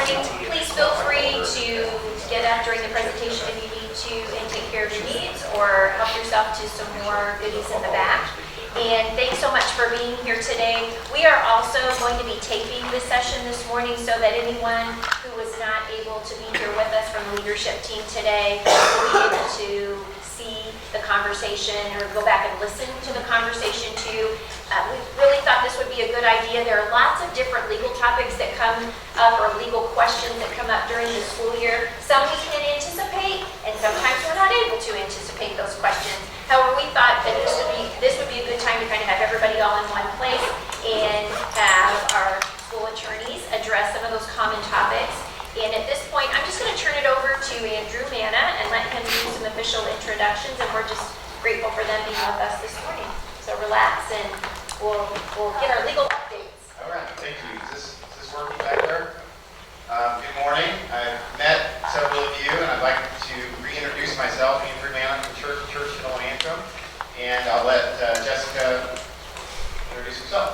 morning. Please feel free to get up during the presentation if you need to and take care of your needs or help yourself to some more goodies in the back. And thanks so much for being here today. We are also going to be taping this session this morning so that anyone who was not able to be here with us from the leadership team today will be able to see the conversation or go back and listen to the conversation too. We really thought this would be a good idea. There are lots of different legal topics that come up or legal questions that come up during the school year. Some we can anticipate, and sometimes we're not able to anticipate those questions. However, we thought that this would be a good time to kind of have everybody all in one place and have our school attorneys address some of those common topics. And at this point, I'm just going to turn it over to Andrew Manna and let him do some official introductions, and we're just grateful for them being with us this morning. So relax and we'll get our legal updates. All right, thank you. Is this working back there? Good morning. I've met several of you, and I'd like to reintroduce myself, Andrew Manna from Church, Hittle, and Antrim, and I'll let Jessica introduce herself.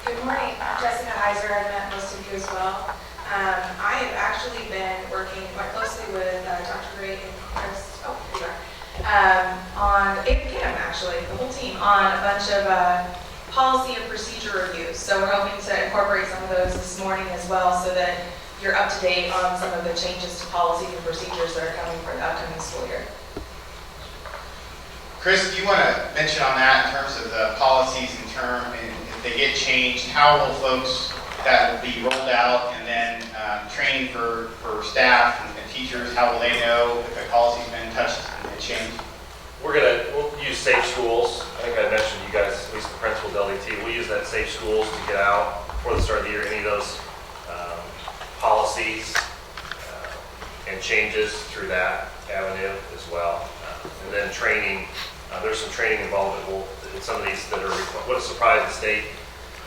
Good morning. I'm Jessica Heiser. I've met most of you as well. I have actually been working quite closely with Dr. Gray and Chris, on Kim, actually, the whole team, on a bunch of policy and procedure reviews. So we're hoping to incorporate some of those this morning as well so that you're up to date on some of the changes to policies and procedures that are coming for the upcoming school year. Chris, do you want to mention on that in terms of the policies and if they get changed, how will folks that will be rolled out, and then training for staff and teachers, how will they know if a policy's been touched and changed? We'll use Safe Schools. I think I mentioned you guys, at least the principal's LET, we'll use that Safe Schools to get out before the start of the year, any of those policies and changes through that avenue as well. And then training, there's some training involved in some of these that are, what a surprise, the state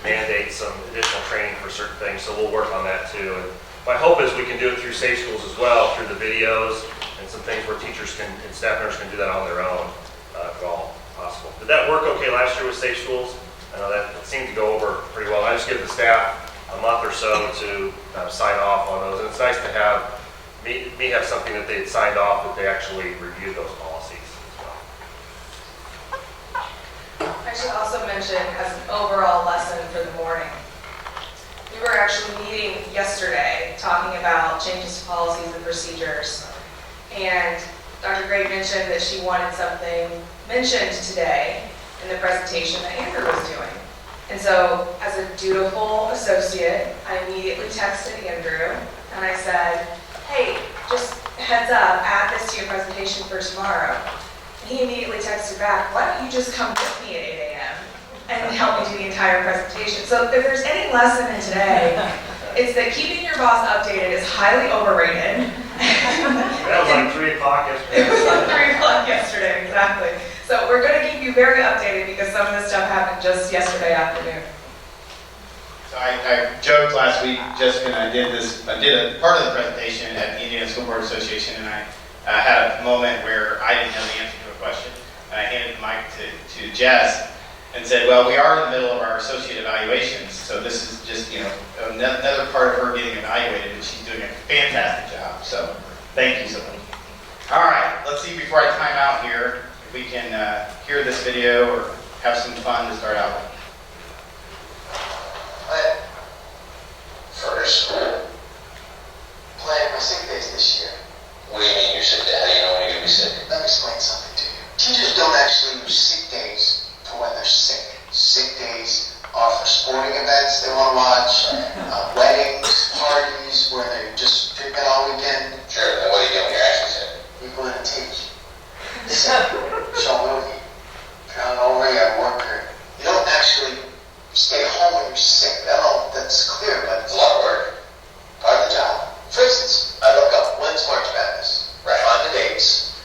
mandates some additional training for certain things, so we'll work on that too. And my hope is we can do it through Safe Schools as well, through the videos and some things where teachers and staff members can do that on their own, if at all possible. Did that work okay last year with Safe Schools? I know that it seemed to go over pretty well. I just give the staff a month or so to sign off on those, and it's nice to have me have something that they had signed off that they actually reviewed those policies as well. I should also mention, as an overall lesson for the morning, we were actually meeting yesterday talking about changes to policies and procedures. And Dr. Gray mentioned that she wanted something mentioned today in the presentation that Andrew was doing. And so, as a dutiful associate, I immediately texted Andrew and I said, hey, just heads up, add this to your presentation for tomorrow. And he immediately texted back, why don't you just come with me at 8 a.m. and help me do the entire presentation? So if there's any lesson in today, it's that keeping your boss updated is highly overrated. That was like 3 o'clock yesterday. It was like 3 o'clock yesterday, exactly. So we're going to keep you very updated because some of this stuff happened just yesterday afternoon. So I joked last week, Jessica and I did a part of the presentation at the Indiana School Board Association, and I had a moment where I didn't know the answer to a question, and I handed the mic to Jess and said, well, we are in the middle of our associate evaluations, so this is just, another part of her getting evaluated, and she's doing a fantastic job, so thank you so much. All right, let's see, before I time out here, if we can hear this video or have some fun to start out with. First, plan my sick days this year. What do you mean you're sick? How do you know when you're going to be sick? Let me explain something to you. Teachers don't actually use sick days for when they're sick. Sick days are for sporting events they want to watch, weddings, parties, where they're just drinking all weekend. Sure, then what do you do when you're actually sick? You go in and teach. Sick. So movie. If you're hungover, you have work period. You don't actually stay home when you're sick. That's clear, but it's a lot of work. Part of the job. For instance, I look up when's March Madness. Right. On the dates.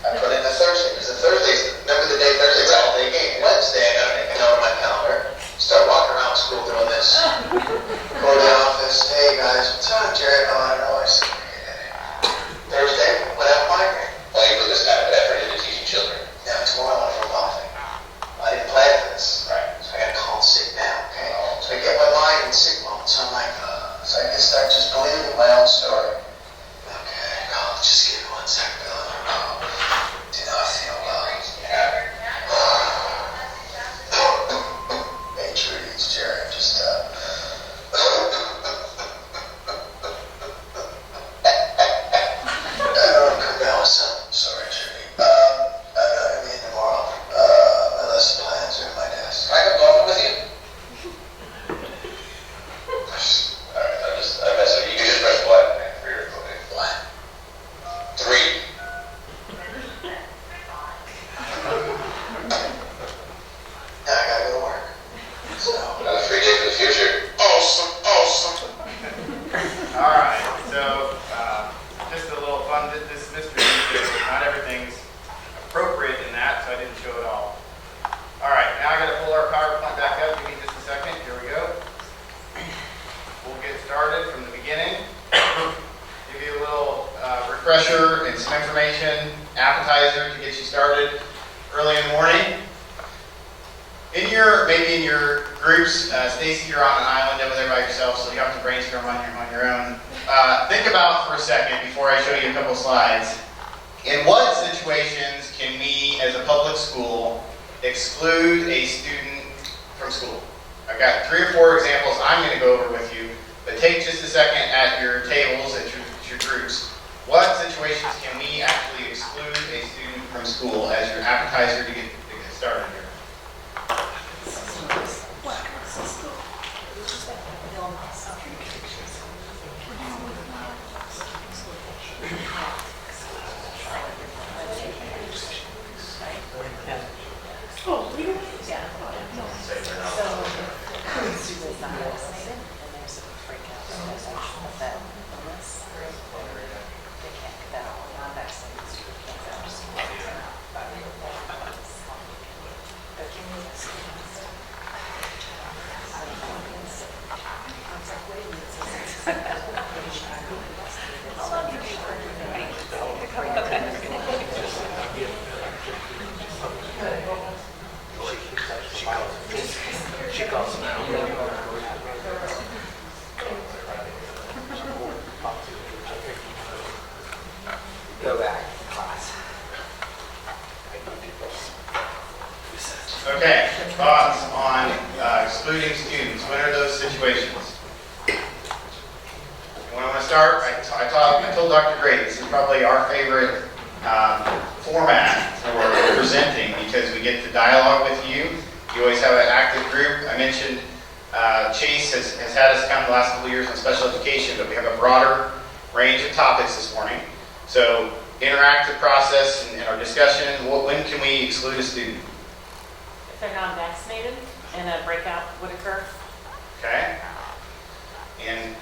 I put in the Thursday, because the Thursdays, remember the day Thursday's all day game. Wednesday, I gotta make a note on my calendar. Start walking around school doing this. Go to the office. Hey guys, what's up, Jared? Oh, I don't know. I see. Thursday, what have a migraine? Well, you put this kind of effort into teaching children. Now, information, appetizer to get you started early in the morning. Maybe in your groups, Stacy, you're on an island over there by yourself, so you have to brainstorm on your own. Think about for a second before I show you a couple slides. In what situations can we, as a public school, exclude a student from school? I've got 3 or 4 examples I'm going to go over with you, but take just a second at your tables, at your groups. What situations can we actually exclude a student from school as your appetizer to get started here? Go back to class. Okay, thoughts on excluding students. What are those situations? When I want to start, I told Dr. Gray this is probably our favorite format for presenting because we get to dialogue with you. You always have an active group. I mentioned Chase has had us come the last couple of years on special education, but we have a broader range of topics this morning. So interactive process and our discussion, when can we exclude a student? If they're non-vaccinated and a breakout would occur. Okay. And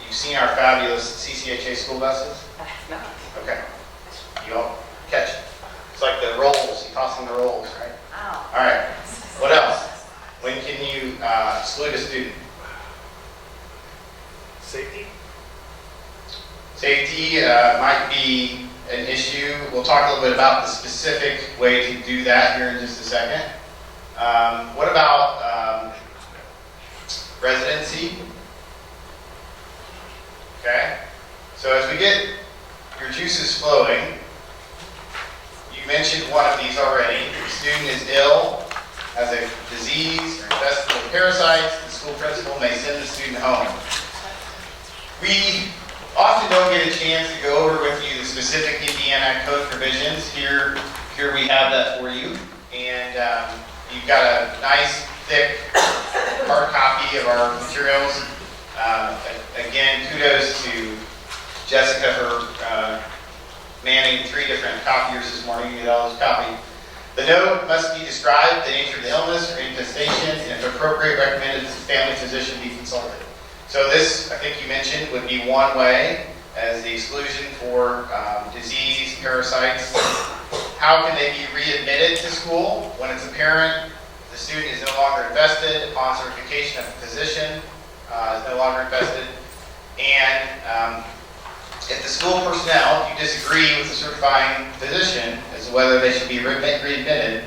you've seen our fabulous CCHA school buses? I have not. Okay. You all catch it. It's like the rolls, you toss them the rolls, right? Oh. All right. What else? When can you exclude a student? Safety? Safety might be an issue. We'll talk a little bit about the specific way to do that here in just a second. What about residency? Okay. So as we get your juices flowing, you mentioned one of these already. The student is ill, has a disease or infested with parasites. The school principal may send the student home. We often don't get a chance to go over with you the specific Indiana code provisions. Here we have that for you. And you've got a nice, thick hard copy of our materials. Again, kudos to Jessica for manning 3 different copiers this morning to get all those copied. The note must be described the nature of the illness or infestation, and if appropriate, recommended that the family physician be consulted. So this, I think you mentioned, would be one way as the exclusion for disease, parasites. How can they be readmitted to school when it's apparent the student is no longer infested upon certification of the physician is no longer infested? And if the school personnel, if you disagree with the certifying physician as to whether they should be readmitted,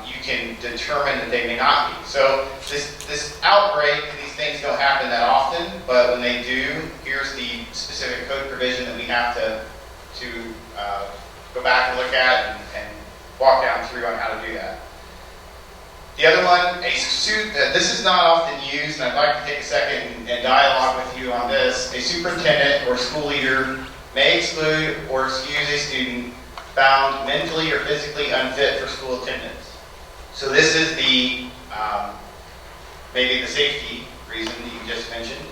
you can determine that they may not be. So this outbreak, these things don't happen that often, but when they do, here's the specific code provision that we have to go back and look at and walk down through on how to do that. The other one, this is not often used, and I'd like to take a second and dialogue with you on this. A superintendent or school leader may exclude or excuse a student found mentally or physically unfit for school attendance. So this is the maybe the safety reason that you just mentioned.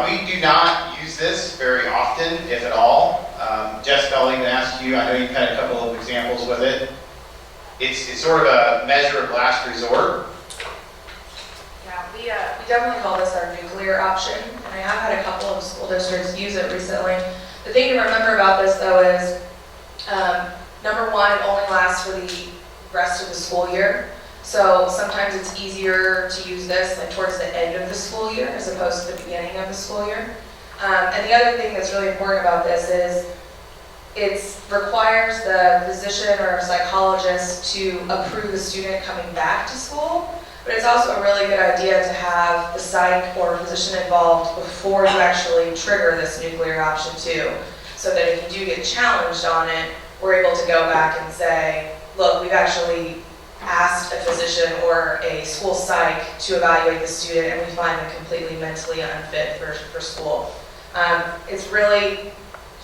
We do not use this very often, if at all. Jessica, I'll even ask you, I know you've had a couple of examples with it. It's sort of a measure of last resort. Yeah, we definitely call this our nuclear option, and I have had a couple of school districts use it recently. The thing to remember about this, though, is number one, it only lasts for the rest of the school year. So sometimes it's easier to use this like towards the end of the school year as opposed to the beginning of the school year. And the other thing that's really important about this is It requires the physician or psychologist to approve the student coming back to school, but it's also a really good idea to have the psych or physician involved before you actually trigger this nuclear option 2, so that if you do get challenged on it, we're able to go back and say, look, we've actually asked a physician or a school psych to evaluate the student, and we find them completely mentally unfit for school. It's really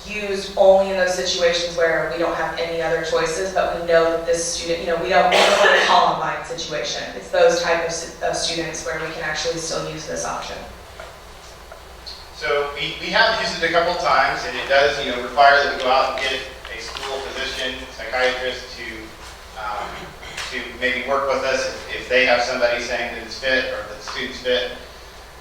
used only in those situations where we don't have any other choices, but we know that this student, we don't want a Columbine situation. It's those type of students where we can actually still use this option. So we have used it a couple of times, and it does, require that we go out and get a school physician, psychiatrist to maybe work with us if they have somebody saying that it's fit or that the student's fit.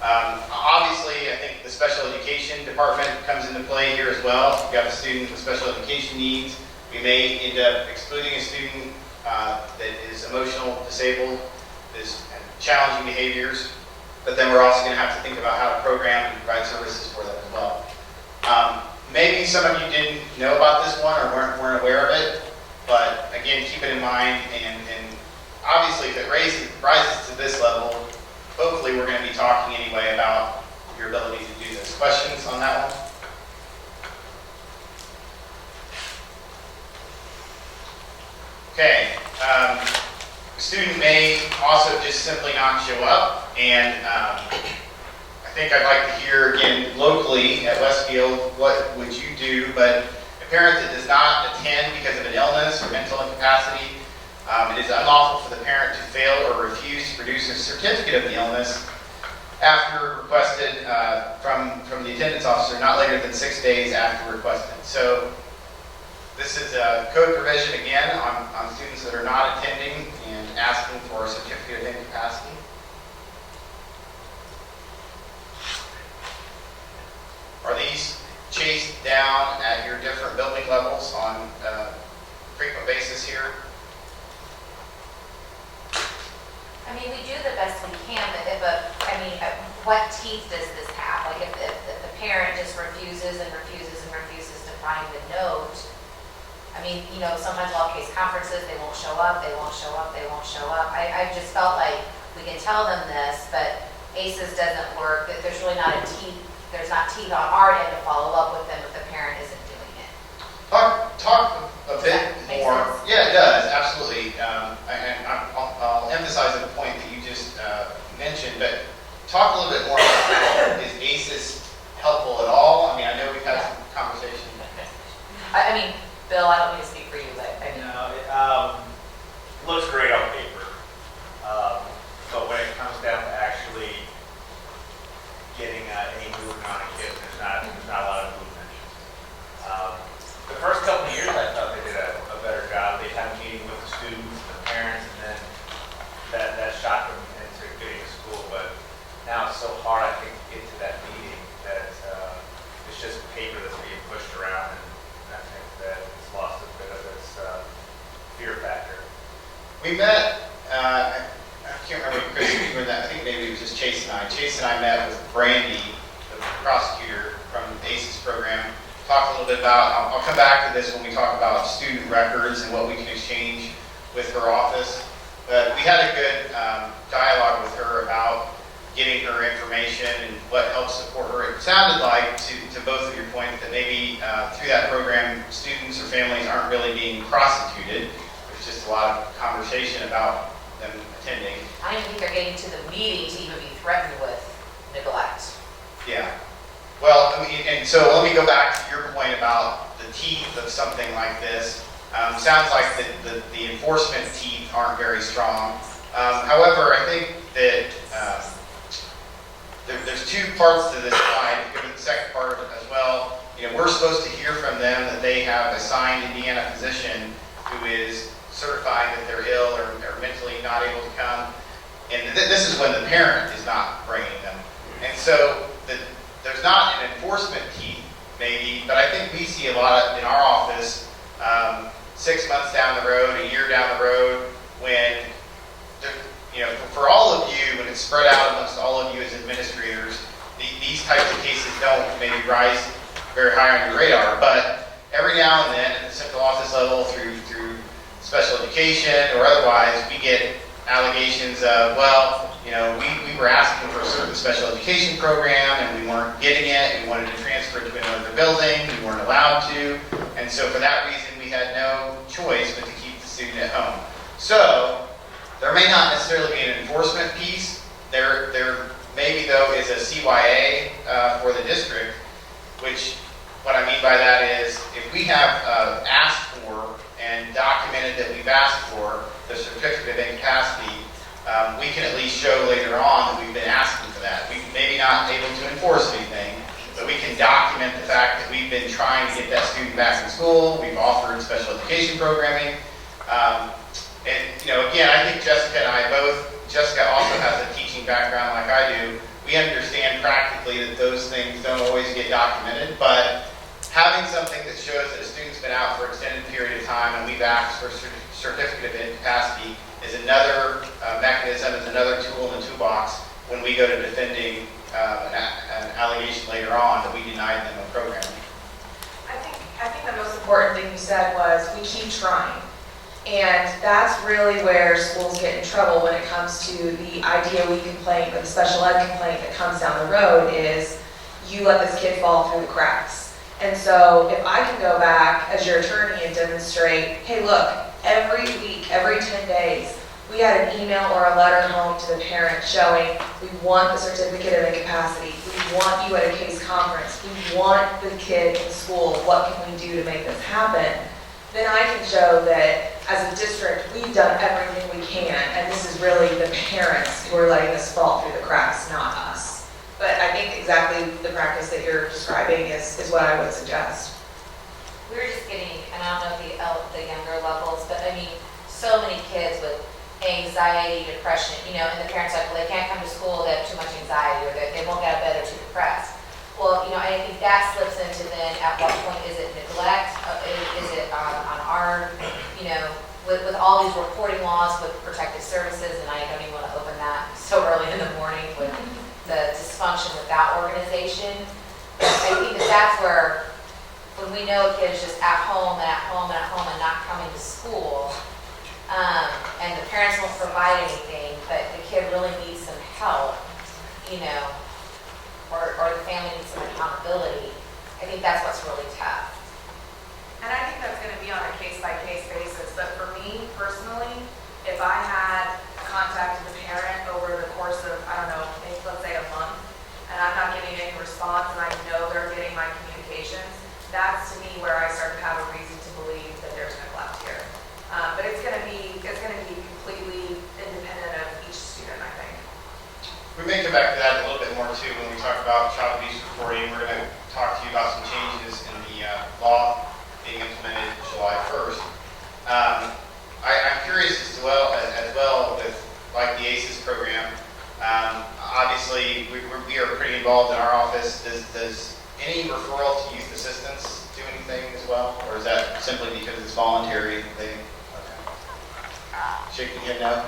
Obviously, I think the special education department comes into play here as well. If you have a student with special education needs, we may end up excluding a student that is emotional, disabled, is challenging behaviors, but then we're also going to have to think about how to program and provide services for them as well. Maybe some of you didn't know about this one or weren't aware of it, but again, keep it in mind, and obviously if it rises to this level, hopefully we're going to be talking anyway about your ability to do this. Questions on that one? Okay. The student may also just simply not show up, and I think I'd like to hear again locally at Westfield, what would you do? But a parent that does not attend because of an illness or mental incapacity, it is unlawful for the parent to fail or refuse to produce a certificate of the illness after requested from the attendance officer, not later than 6 days after requested. So this is a code provision again on students that are not attending and asking for a certificate of incapacity. Are these chased down at your different building levels on a frequent basis here? I mean, we do the best we can, but what teeth does this have? Like if the parent just refuses and refuses and refuses to find the note, I mean, sometimes we'll have case conferences, they won't show up, they won't show up, they won't show up. I just felt like we can tell them this, but ACEs doesn't work, that there's really not there's not teeth on our end to follow up with them if the parent isn't doing it. Talk a bit make more. sense? Yeah, it does, absolutely. I'll emphasize the point that you just mentioned, but talk a little bit more about is ACEs helpful at all? I mean, I know we've had some conversation. I mean, Bill, I don't mean to speak for you, but I mean, No, it looks great on paper, but when it comes down to actually getting any movement on a kid, there's not a lot of movement. The first couple of years, I thought they did a better job. They had a meeting with the students, the parents, and then that shocked them into getting to school. But now it's so hard, I think, to get to that meeting that it's just paper that's being pushed around, and I think that it's lost a bit of its fear factor. We met, I can't remember if Chris, you were in that, I think maybe it was just Chase and I. Chase and I met with Brandy, the prosecutor from the ACES program, talked a little bit about, I'll come back to this when we talk about student records and what we can exchange with her office. But we had a good dialogue with her about getting her information and what helps support her. It sounded like, to both of your points, that maybe through that program, students or families aren't really being prosecuted. There's just a lot of conversation about them attending. I don't even think they're getting to the meeting to even be threatened with neglect. Yeah. Well, I mean, and so let me go back to your point about the teeth of something like this. Sounds like the enforcement teeth aren't very strong. However, I think that there's two parts to this slide. Give it the second part as well. We're supposed to hear from them that they have a signed Indiana physician who is certifying that they're ill or mentally not able to come. And this is when the parent is not bringing them. And so there's not an enforcement teeth, maybe, but I think we see a lot in our office 6 months down the road, a year down the road, when, for all of you, when it's spread out amongst all of you as administrators, these types of cases don't maybe rise very high on your radar, but every now and then at the central office level through special education or otherwise, we get allegations of, well, you know, we were asking for a certain special education program and we weren't getting it. We wanted to transfer it to another building. We weren't allowed to. And so for that reason, we had no choice but to keep the student at home. So there may not necessarily be an enforcement piece. There maybe, though, is a CYA for the district, which what I mean by that is if we have asked for and documented that we've asked for the certificate of incapacity, we can at least show later on that we've been asking for that. We may be not able to enforce anything, but we can document the fact that we've been trying to get that student back in school. We've offered special education programming. And, you know, again, I think Jessica and I both, Jessica also has a teaching background like I do. We understand practically that those things don't always get documented, but having something that shows that a student's been out for an extended period of time and we've asked for a certificate of incapacity is another mechanism, is another tool in the toolbox when we go to defending an allegation later on that we denied them a program. I think the most important thing you said was we keep trying. And that's really where schools get in trouble when it comes to the IDOE complaint or the special ed complaint that comes down the road is you let this kid fall through the cracks. And so if I can go back as your attorney and demonstrate, hey look, every week, every 10 days, we had an email or a letter home to the parent showing we want the certificate of incapacity, we want you at a case conference, we want the kid in school, what can we do to make this happen? Then I can show that as a district, we've done everything we can, and this is really the parents who are letting us fall through the cracks, not us. But I think exactly the practice that you're describing is what I would suggest. We were just getting, and I don't know the younger levels, but I mean, so many kids with anxiety, depression, you know, and the parents are like, well, they can't come to school, they have too much anxiety, or they won't get out of bed, they're too depressed. Well, you know, I think that slips into then at what point is it neglect? Is it on our, you know, with all these reporting laws with protective services, and I don't even want to open that so early in the morning with the dysfunction with that organization. But I think that's where, when we know a kid is just at home and at home and at home and not coming to school, and the parents won't provide anything, but the kid really needs some help, you know, or the family needs some accountability, I think that's what's really tough. And I think that's going to be on a case-by-case basis. But for me personally, if I had contacted the parent over the course of, I don't know, maybe let's say a month, and I'm not getting any response and I know they're getting my communications, that's to me where I start to have a reason to believe that there's neglect here. But it's going to be completely independent of each student, I think. We may come back to that a little bit more too when we talk about child abuse reporting. We're going to talk to you about some changes in the law being implemented July 1st. I'm curious as well with like the ACES program. Obviously, we are pretty involved in our office. Does any referral to youth assistance do anything as well, or is that simply because it's voluntary? Okay. Shaking your head no.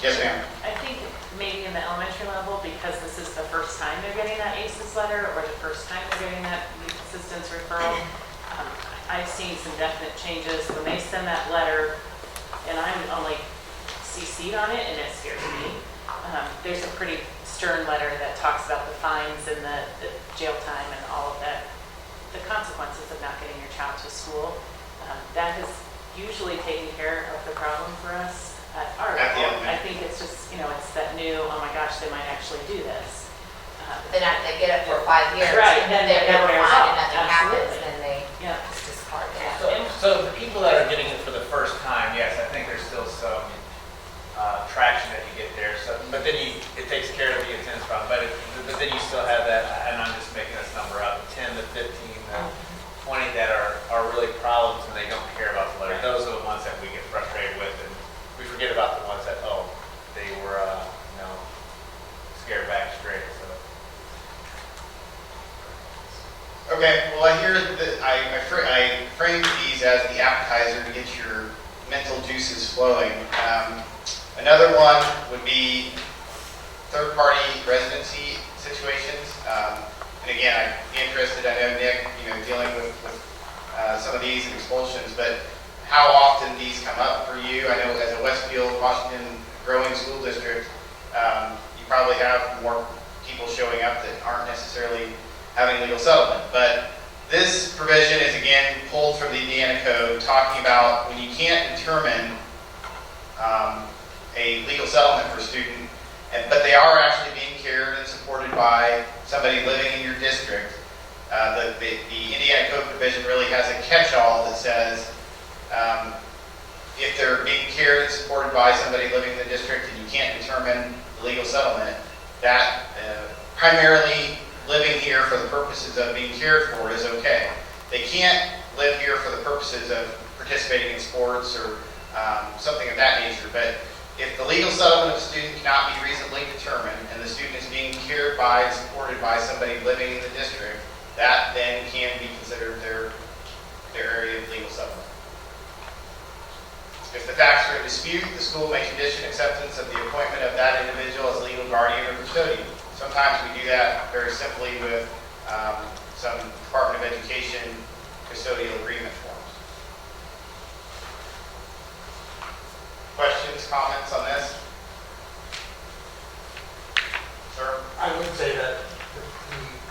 Yes, ma'am. I think maybe in the elementary level, because this is the first time they're getting that ACES letter or the first time they're getting that youth assistance referral, I've seen some definite changes when they send that letter, and I'm only CC'd on it, and it scares me. There's a pretty stern letter that talks about the fines and the jail time and all of that, the consequences of not getting your child to school. That has usually taken care of the problem for us at our level. I think it's just, you know, it's that new, oh my gosh, they might actually do this. Then they get it for 5 years, Right, and then then they're never it wears fine off. and nothing happens, Absolutely. and they Yeah. just discard it. So the people that are getting it for the first time, yes, I think there's still some traction that you get there. So, but then it takes care of the intense problem. But then you still have that, and I'm just making this number up, 10 to 15, 20 that are really problems and they don't care about the letter. Those are the ones that we get frustrated with, and we forget about the ones that, oh, they were, scared back straight. So. Okay, well, I hear that I framed these as the appetizer to get your mental juices flowing. Another one would be third-party residency situations. And again, I'd be interested, I know Nick, dealing with some of these and expulsions, but how often these come up for you? I know as a Westfield, Washington growing school district, you probably have more people showing up that aren't necessarily having legal settlement. But this provision is again pulled from the Indiana Code, talking about when you can't determine a legal settlement for a student, but they are actually being cared and supported by somebody living in your district. The Indiana Code provision really has a catch-all that says if they're being cared and supported by somebody living in the district and you can't determine the legal settlement, that primarily living here for the purposes of being cared for is okay. They can't live here for the purposes of participating in sports or something of that nature, but if the legal settlement of a student cannot be reasonably determined and the student is being cared by and supported by somebody living in the district, that then can be considered their area of legal settlement. If the facts are in dispute, the school may condition acceptance of the appointment of that individual as legal guardian or custodian. Sometimes we do that very simply with some Department of Education custodial agreement forms. Questions, comments on this? Sir? I would say that the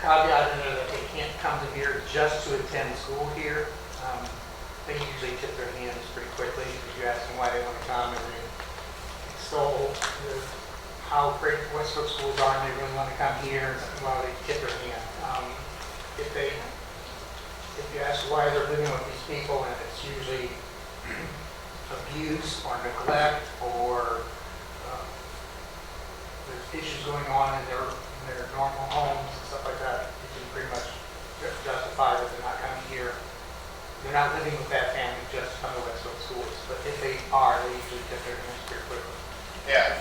caveat in there that they can't come to here just to attend school here. They usually tip their hands pretty quickly if you ask them why they want to come, and they extol how great Westfield schools are and they really want to come here, well, they tip their hand. If you ask why they're living with these people, and it's usually abuse or neglect or there's issues going on in their normal homes and stuff like that, you can pretty much justify that they're not coming here. They're not living with that family just to come to Westfield schools, but if they are, they usually tip their hands pretty quickly. Yeah.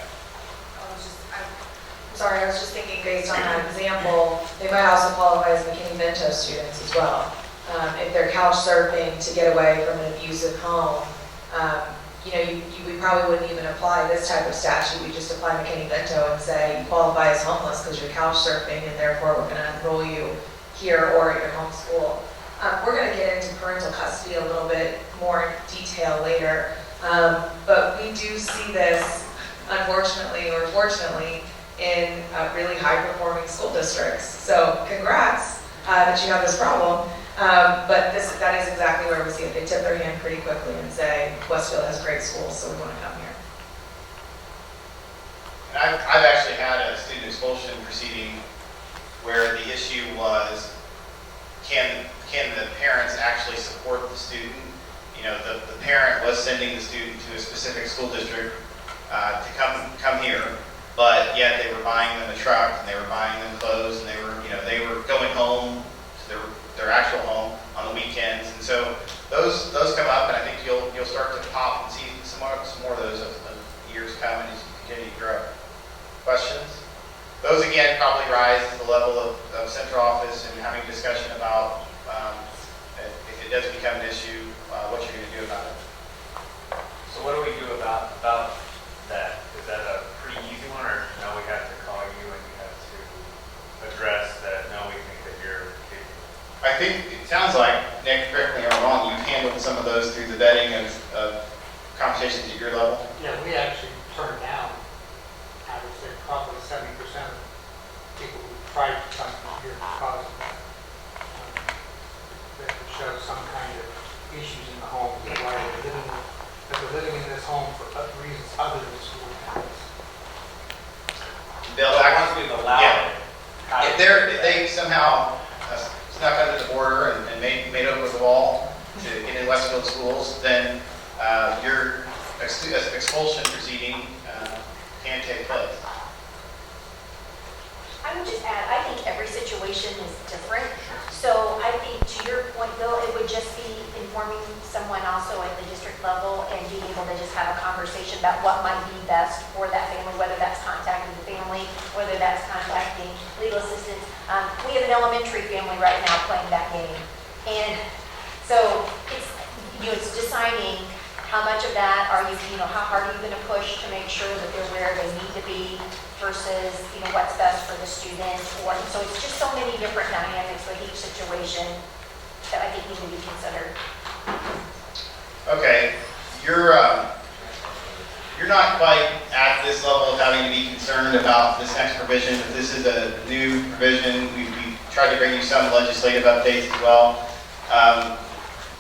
I'm sorry, I was just thinking based on that example, they might also qualify as McKinney-Vento students as well. If they're couch surfing to get away from an abusive home, we probably wouldn't even apply this type of statute. We just apply McKinney-Vento and say you qualify as homeless because you're couch surfing, and therefore we're going to enroll you here or at your home school. We're going to get into parental custody a little bit more in detail later, but we do see this, unfortunately or fortunately, in really high-performing school districts. So congrats that you have this problem, but that is exactly where we see it. They tip their hand pretty quickly and say, Westfield has great schools, so we want to come here. And I've actually had a student expulsion proceeding where the issue was, can the parents actually support the student? The parent was sending the student to a specific school district to come here, but yet they were buying them a truck and they were buying them clothes and they were going home to their actual home on the weekends. And so those come up, and I think you'll start to pop and see some more of those as years come and as you continue to grow. Questions? Those again probably rise to the level of central office and having a discussion about if it does become an issue, what you're going to do about it. So what do we do about that? Is that a pretty easy one, or no, we have to call you and you have to address that, no, we think that you're capable? I think it sounds like, Nick, correct me if I'm wrong, you've handled some of those through the vetting of conversations at your level. Yeah, we actually turn down, I would say probably 70% of people who try to come here because that could show some kind of issues in the home, why they're living in this home for reasons other than school habits. Bill, Once we've allowed it. if they somehow snuck under the border and made over the wall to get in Westfield schools, then your expulsion proceeding can take place. I would just add, I think every situation is different. So I think to your point, Bill, it would just be informing someone also at the district level and being able to just have a conversation about what might be best for that family, whether that's contacting the family, whether that's contacting legal assistance. We have an elementary family right now playing that game. And so it's deciding how much of that are you, how hard are you going to push to make sure that they're where they need to be versus, what's best for the student. So it's just so many different dynamics with each situation. that I think need to be considered. Okay, you're not quite at this level of having to be concerned about this next provision, but this is a new provision. We tried to bring you some legislative updates as well.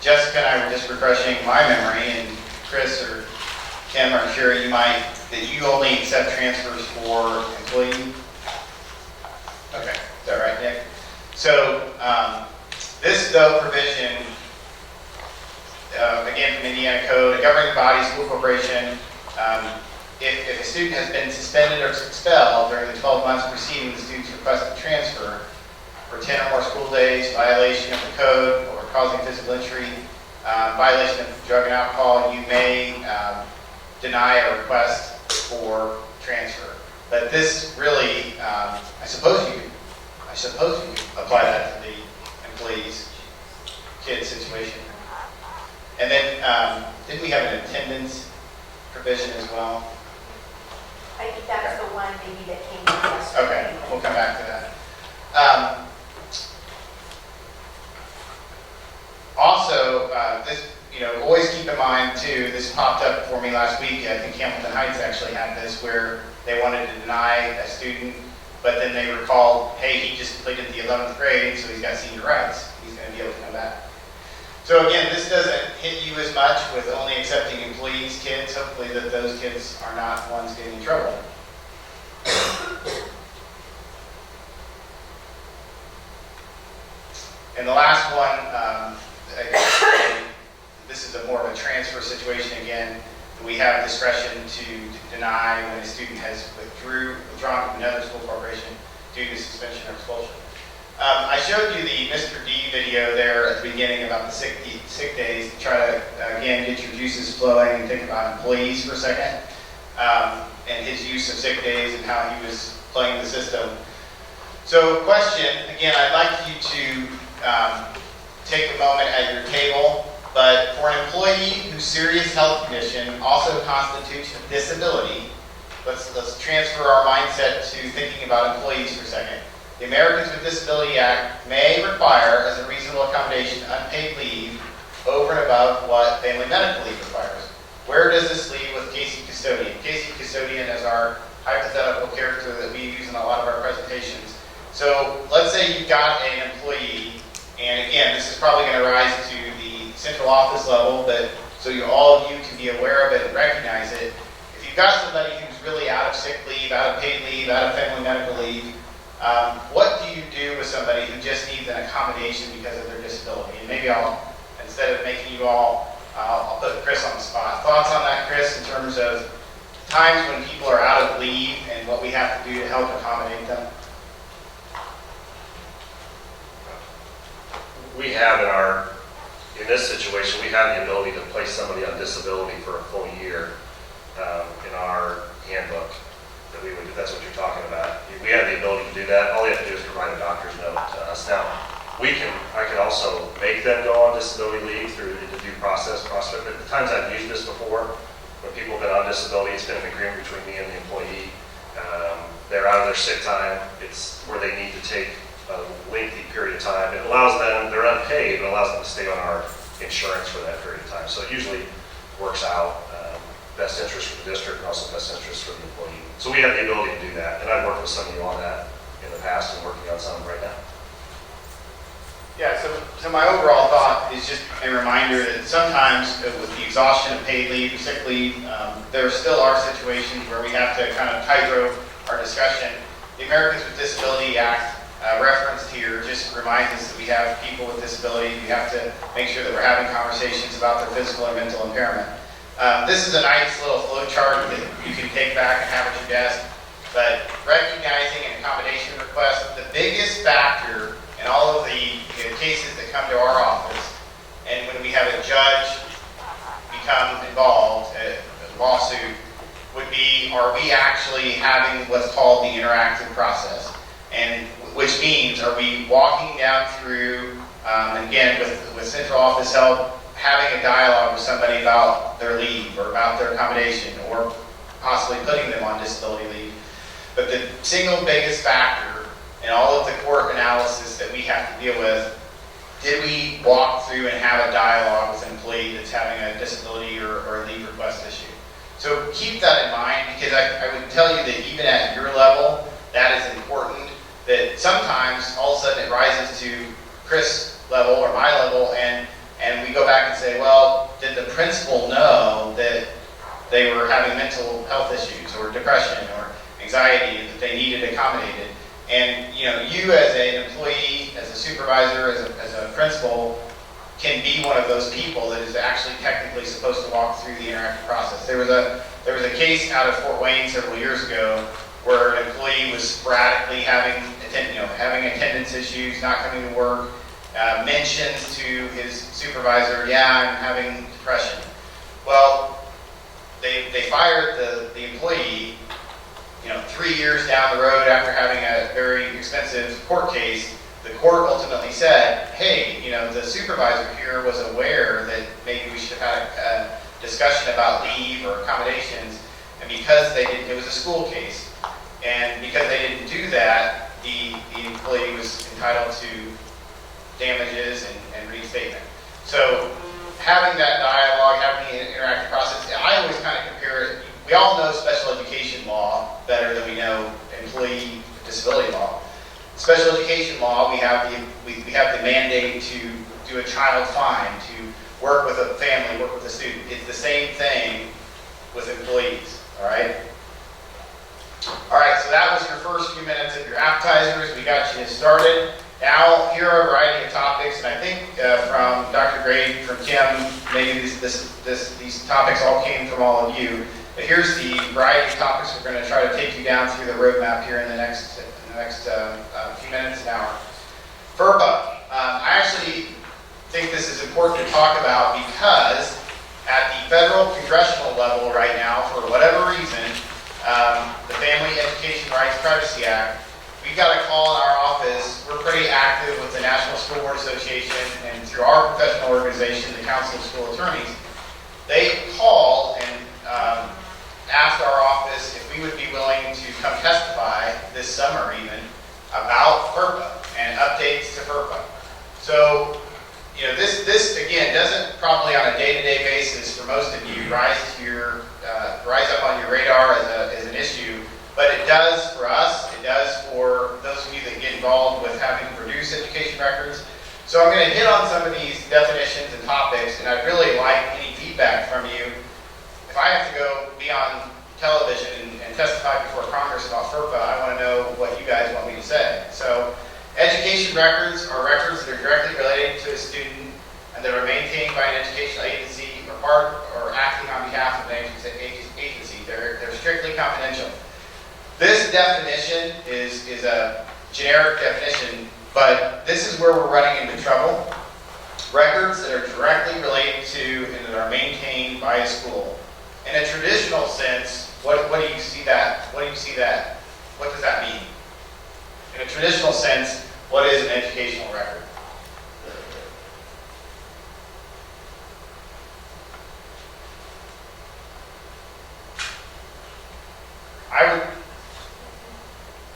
Jessica and I were just refreshing my memory, and Chris or Kim, I'm sure you might, that you only accept transfers for employee. Okay, is that right, Nick? So this, though, provision, again from Indiana Code, a governing body, school corporation, if a student has been suspended or expelled during the 12 months preceding the student's requested transfer for 10 or more school days, violation of the code, or causing physical injury, violation of drug and alcohol, you may deny a request for transfer. But this really, I suppose you could apply that to the employee's kid situation. And then, didn't we have an attendance provision as well? I think that's the one maybe that came to us. Okay, we'll come back to that. Also, this, always keep in mind too, this popped up for me last week. I think Hamilton Heights actually had this where they wanted to deny a student, but then they recalled, hey, he just completed the 11th grade, so he's got senior rights. He's going to be able to come back. So again, this doesn't hit you as much with only accepting employees' kids. Hopefully that those kids are not ones getting in trouble. And the last one, this is more of a transfer situation again. We have discretion to deny when a student has withdrawn from another school corporation due to suspension or expulsion. I showed you the Mr. D video there at the beginning about the sick days to try to, again, get your juices flowing and think about employees for a second, and his use of sick days and how he was playing the system. So question, again, I'd like you to take a moment at your table, but for an employee whose serious health condition also constitutes a disability, let's transfer our mindset to thinking about employees for a second. The Americans with Disability Act may require, as a reasonable accommodation, unpaid leave over and above what family medical leave requires. Where does this leave with Casey Custodian? Casey Custodian is our hypothetical character that we use in a lot of our presentations. So let's say you've got an employee, and again, this is probably going to rise to the central office level, but so all of you can be aware of it and recognize it. If you've got somebody who's really out of sick leave, out of paid leave, out of family medical leave, what do you do with somebody who just needs an accommodation because of their disability? And maybe instead of making you all, I'll put Chris on the spot. Thoughts on that, Chris, in terms of times when people are out of leave and what we have to do to help accommodate them? We have in this situation, we have the ability to place somebody on disability for a full year in our handbook. If that's what you're talking about. We have the ability to do that. All you have to do is provide a doctor's note to us. Now, I can also make them go on disability leave through the due process. But the times I've used this before, when people have been on disability, it's been an agreement between me and the employee. They're out of their sick time. It's where they need to take a lengthy period of time. It allows them, they're unpaid, but it allows them to stay on our insurance for that period of time. So it usually works out. Best interest for the district and also best interest for the employee. So we have the ability to do that, and I've worked with some of you on that in the past and working on some right now. Yeah, so my overall thought is just a reminder that sometimes with the exhaustion of paid leave, sick leave, there still are situations where we have to kind of tightrope our discussion. The Americans with Disability Act referenced here just reminds us that we have people with disability. We have to make sure that we're having conversations about their physical or mental impairment. This is a nice little flow chart that you can take back and have at your desk, but recognizing an accommodation request, the biggest factor in all of the cases that come to our office, and when we have a judge become involved, a lawsuit, would be, are we actually having what's called the interactive process? And which means, are we walking down through, again, with central office help, having a dialogue with somebody about their leave or about their accommodation or possibly putting them on disability leave. But the single biggest factor in all of the court analysis that we have to deal with did we walk through and have a dialogue with an employee that's having a disability or a leave request issue? So keep that in mind, because I would tell you that even at your level, that is important, that sometimes all of a sudden it rises to Chris' level or my level, and we go back and say, well, did the principal know that they were having mental health issues or depression or anxiety that they needed accommodated? And you as an employee, as a supervisor, as a principal, can be one of those people that is actually technically supposed to walk through the interactive process. There was a case out of Fort Wayne several years ago where an employee was sporadically having attendance issues, not coming to work, mentions to his supervisor, yeah, I'm having depression. Well, they fired the employee 3 years down the road after having a very expensive court case. The court ultimately said, hey, the supervisor here was aware that maybe we should have had a discussion about leave or accommodations, and because they didn't, it was a school case, and because they didn't do that, the employee was entitled to damages and reinstatement. So having that dialogue, having the interactive process, I always kind of compare it. We all know special education law better than we know employee disability law. Special education law, we have the mandate to do a child fine, to work with a family, work with a student. It's the same thing with employees, all right? All right, so that was your first few minutes of your appetizers. We got you started. Now, here are a variety of topics, and I think from Dr. Gray, from Kim, maybe these topics all came from all of you. But here's the variety of topics we're going to try to take you down through the roadmap here in the next few minutes, an hour. FERPA. I actually think this is important to talk about because at the federal congressional level right now, for whatever reason, the Family Education Rights Privacy Act, we got a call in our office. We're pretty active with the National School Board Association and through our professional organization, the Council of School Attorneys. They called and asked our office if we would be willing to come testify this summer even about FERPA and updates to FERPA. So, this again doesn't probably on a day-to-day basis for most of you rise up on your radar as an issue, but it does for us. It does for those of you that get involved with having to produce education records. So I'm going to hit on some of these definitions and topics, and I'd really like any feedback from you. If I have to go be on television and testify before Congress about FERPA, I want to know what you guys want me to say. So, education records are records that are directly related to a student and that are maintained by an educational agency or acting on behalf of an agency. They're strictly confidential. This definition is a generic definition, but this is where we're running into trouble. Records that are directly related to and that are maintained by a school. In a traditional sense, what do you see that? What does that mean? In a traditional sense, what is an educational record?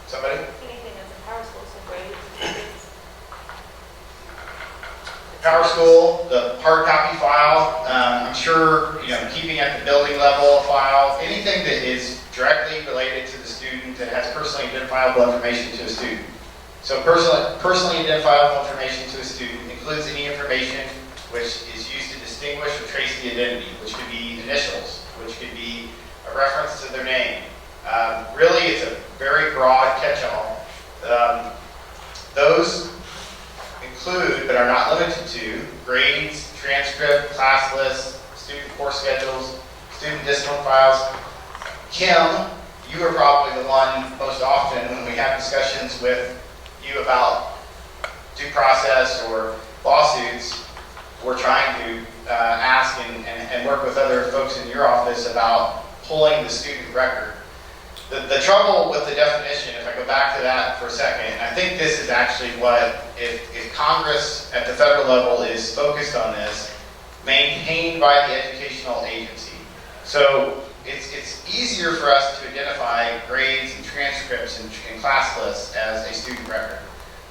Somebody? Anything that's in Power School, so grades. Power School, the hard copy file, I'm sure, keeping at the building level file, anything that is directly related to the student that has personally identifiable information to a student. So personally identifiable information to a student includes any information which is used to distinguish or trace the identity, which could be initials, which could be a reference to their name. Really, it's a very broad catch-all. Those include, but are not limited to, grades, transcript, class lists, student course schedules, student discipline files. Kim, you are probably the one most often when we have discussions with you about due process or lawsuits, we're trying to ask and work with other folks in your office about pulling the student record. The trouble with the definition, if I go back to that for a second, I think this is actually what, if Congress at the federal level is focused on this, maintained by the educational agency. So it's easier for us to identify grades and transcripts and class lists as a student record.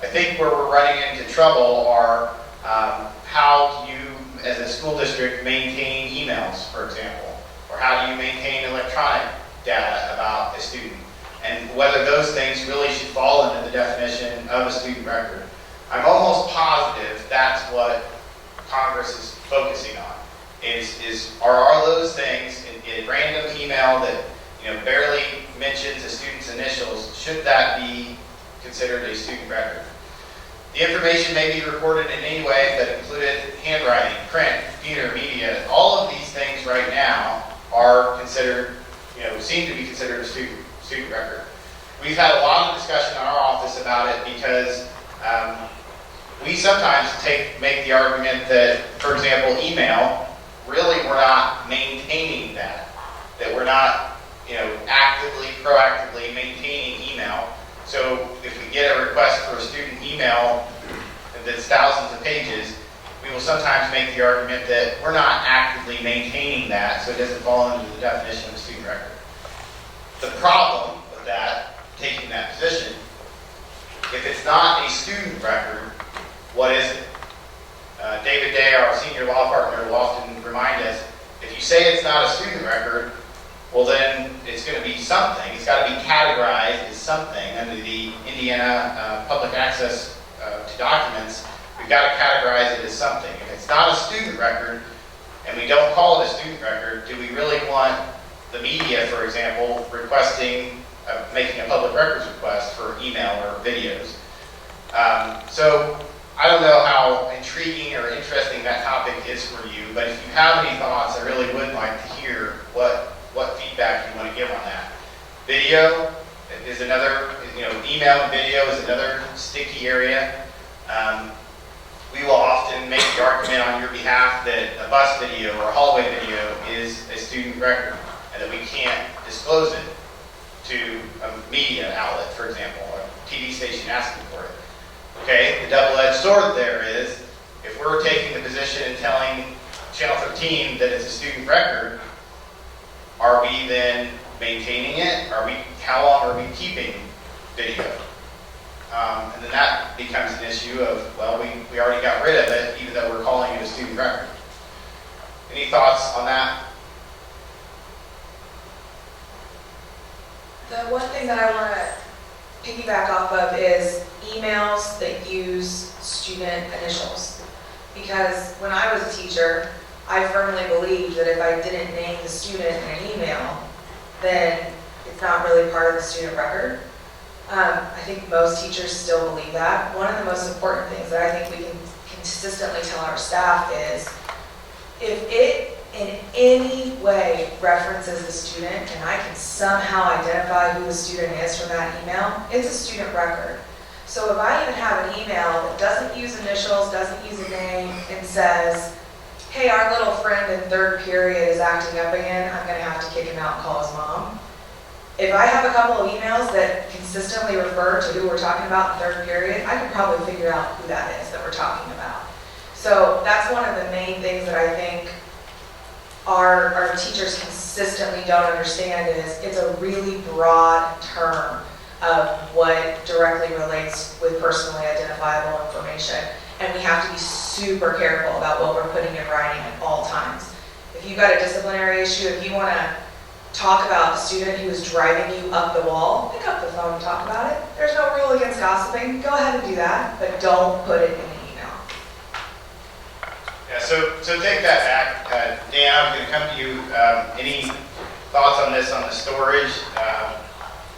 I think where we're running into trouble are How do you, as a school district, maintain emails, for example? Or how do you maintain electronic data about a student? And whether those things really should fall into the definition of a student record. I'm almost positive that's what Congress is focusing on. Are those things, a random email that barely mentions a student's initials, should that be considered a student record? The information may be recorded in any way that included handwriting, print, computer, media. All of these things right now are considered, seem to be considered a student record. We've had a lot of discussion in our office about it because we sometimes make the argument that, for example, email, really we're not maintaining that we're not actively, proactively maintaining email. So if we get a request for a student email that's thousands of pages, we will sometimes make the argument that we're not actively maintaining that, so it doesn't fall into the definition of a student record. The problem with that, taking that position, if it's not a student record, what is it? David Day, our senior law partner, will often remind us, if you say it's not a student record, well then it's going to be something. It's got to be categorized as something under the Indiana Public Access to Documents. We've got to categorize it as something. If it's not a student record, and we don't call it a student record, do we really want the media, for example, requesting, making a public records request for email or videos? So I don't know how intriguing or interesting that topic is for you, but if you have any thoughts, I really would like to hear what feedback you want to give on that. Video is another, email and video is another sticky area. We will often make the argument on your behalf that a bus video or a hallway video is a student record and that we can't disclose it to a media outlet, for example, a TV station asking for it. Okay, the double-edged sword there is, if we're taking the position and telling Channel 13 that it's a student record, are we then maintaining it? How long are we keeping video? And then that becomes an issue of, well, we already got rid of it, even though we're calling it a student record. Any thoughts on that? The one thing that I want to piggyback off of is emails that use student initials. Because when I was a teacher, I firmly believed that if I didn't name the student in an email, then it's not really part of the student record. I think most teachers still believe that. One of the most important things that I think we can consistently tell our staff is, if it in any way references the student and I can somehow identify who the student is from that email, it's a student record. So if I even have an email that doesn't use initials, doesn't use a name, and says, hey, our little friend in third period is acting up again, I'm going to have to kick him out and call his mom. If I have a couple of emails that consistently refer to who we're talking about in third period, I can probably figure out who that is that we're talking about. So that's one of the main things that I think our teachers consistently don't understand is it's a really broad term of what directly relates with personally identifiable information. And we have to be super careful about what we're putting in writing at all times. If you've got a disciplinary issue, if you want to talk about the student who is driving you up the wall, pick up the phone and talk about it. There's no rule against gossiping. Go ahead and do that, but don't put it in an email. Yeah, so take that back. Dan, I'm going to come to you. Any thoughts on this, on the storage,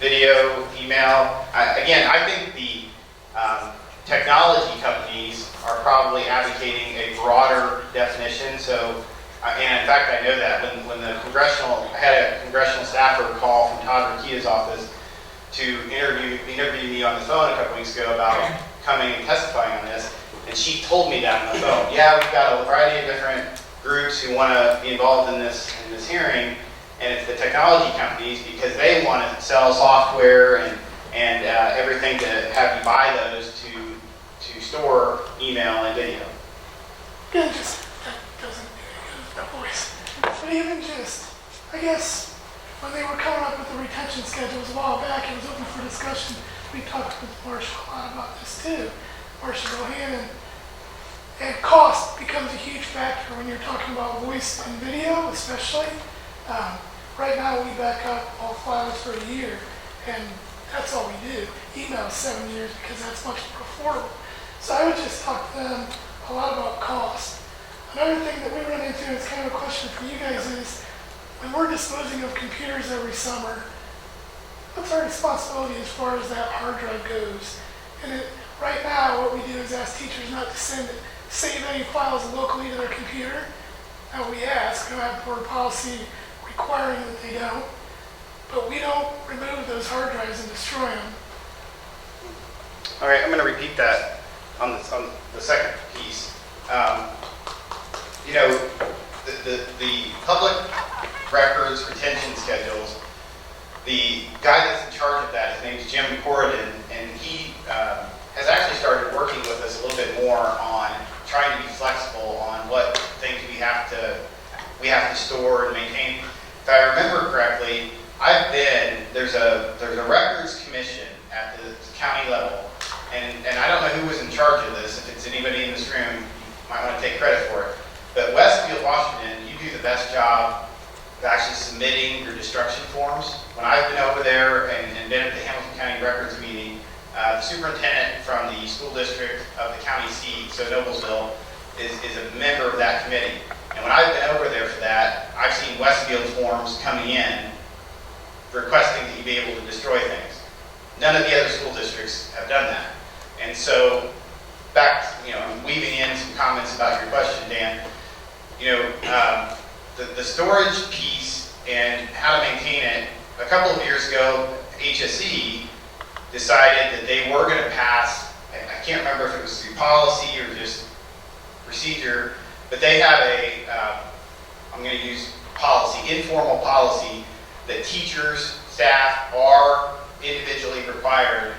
video, email? Again, I think the technology companies are probably advocating a broader definition. So, and in fact, I know that when I had a congressional staffer call from Todd Rakita's office to interview me on the phone a couple weeks ago about coming and testifying on this, and she told me that on the phone. Yeah, we've got a variety of different groups who want to be involved in this hearing, and it's the technology companies because they want to sell software and everything to have you buy those to store email and video. Yeah, that doesn't the voice. But even just, I guess, when they were coming up with the retention schedules a while back, it was open for discussion. We talked with Marcia a lot about this too. Marcia Bohannon, And cost becomes a huge factor when you're talking about voice and video, especially. Right now, we back up all files for a year, and that's all we do. Email 7 years because that's much more affordable. So I would just talk to them a lot about cost. Another thing that we run into, is kind of a question for you guys, is when we're disposing of computers every summer, what's our responsibility as far as that hard drive goes? And right now, what we do is ask teachers not to save any files locally to their computer. And we ask, we have board policy requiring that they don't, but we don't remove those hard drives and destroy them. All right, I'm going to repeat that on the second piece. The public records retention schedules, the guy that's in charge of that, his name's Jim Corridon, and he has actually started working with us a little bit more on trying to be flexible on what things we have to store and maintain. If I remember correctly, there's a records commission at the county level, and I don't know who was in charge of this. If it's anybody in this room, you might want to take credit for it. But Westfield, Washington, you do the best job of actually submitting your destruction forms. When I've been over there and been at the Hamilton County Records meeting, the superintendent from the school district of the county seat, so Noblesville, is a member of that committee. And when I've been over there for that, I've seen Westfield forms coming in requesting that you be able to destroy things. None of the other school districts have done that. And so, I'm weaving in some comments about your question, Dan. The storage piece and how to maintain it, a couple of years ago, HSE decided that they were going to pass, I can't remember if it was through policy or just procedure, but they had I'm going to use policy, informal policy, that teachers, staff are individually required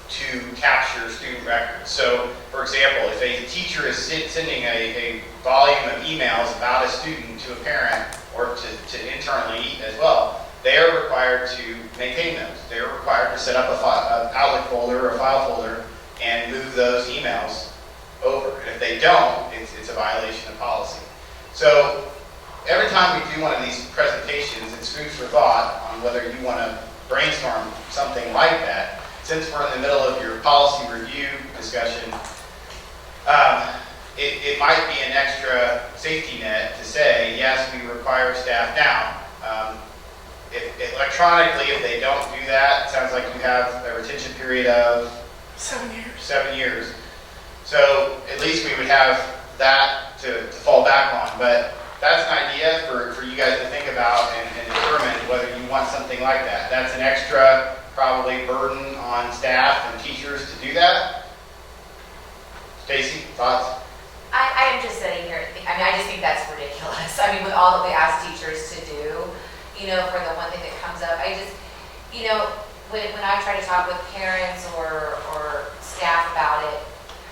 to capture student records. So, for example, if a teacher is sending a volume of emails about a student to a parent or to internally as well, they are required to maintain those. They are required to set up an Outlook folder or a file folder and move those emails over. And if they don't, it's a violation of policy. So every time we do one of these presentations, it's food for thought on whether you want to brainstorm something like that. Since we're in the middle of your policy review discussion, it might be an extra safety net to say, yes, we require staff now. If electronically, if they don't do that, it sounds like you have a retention period of 7 years. 7 years. So at least we would have that to fall back on. But that's an idea for you guys to think about and determine whether you want something like that. That's an extra, probably, burden on staff and teachers to do that. Stacy, thoughts? I am just sitting here, I just think that's ridiculous. With all that we ask teachers to do, for the one thing that comes up, when I try to talk with parents or staff about it,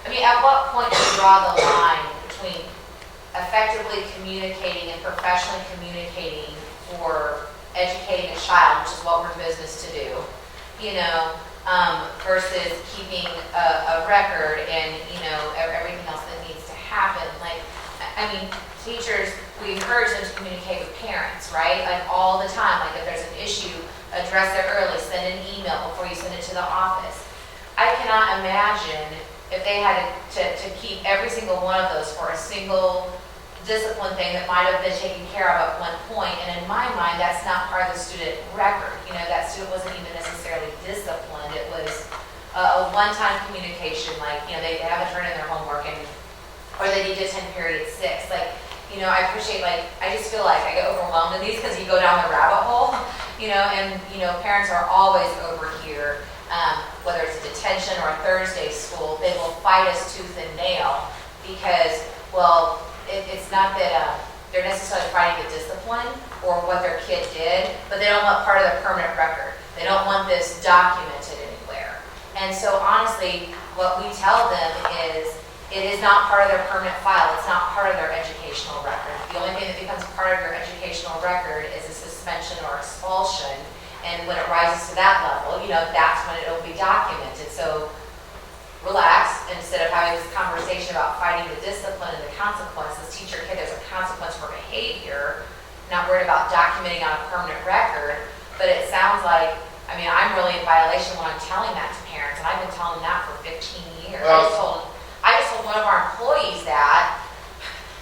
at what point do you draw the line between effectively communicating and professionally communicating for educating a child, which is what we're in business to do, versus keeping a record and, everything else that needs to happen. Teachers, we encourage them to communicate with parents, right? All the time. If there's an issue, address it early, send an email before you send it to the office. I cannot imagine if they had to keep every single one of those for a single discipline thing that might have been taken care of at one point. And in my mind, that's not part of the student record. That student wasn't even necessarily disciplined. It was a one-time communication, they haven't turned in their homework or they need to attend period 6. I appreciate, I just feel like I get overwhelmed in these because you go down the rabbit hole, and parents are always over here, whether it's a detention or a Thursday school, they will fight us tooth and nail because, it's not that they're necessarily fighting the discipline or what their kid did, but they don't want part of their permanent record. They don't want this documented anywhere. And so honestly, what we tell them is, it is not part of their permanent file. It's not part of their educational record. The only thing that becomes part of your educational record is a suspension or expulsion. And when it rises to that level, that's when it will be documented. So relax, instead of having this conversation about fighting the discipline and the consequences. Teacher, kid, there's a consequence for behavior, not worried about documenting on a permanent record. But it sounds like, I mean, I'm really in violation when I'm telling that to parents, and I've been telling them that for 15 years. I just told one of our employees that